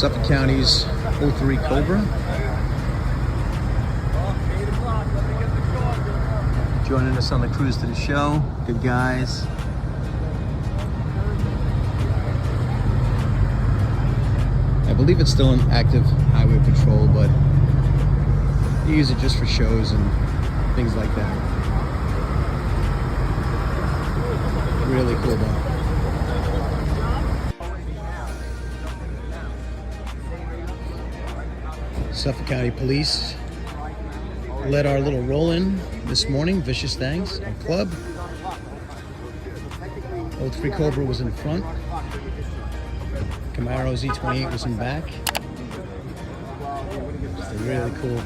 Suffolk County's 03 Cobra. Joining us on the cruise to the show. Good guys. I believe it's still an active highway patrol, but you use it just for shows and things like that. Really cool though. Suffolk County Police led our little roll-in this morning. Vicious Thanks, our club. 03 Cobra was in front. Camaro Z28 was in back. Just really cool.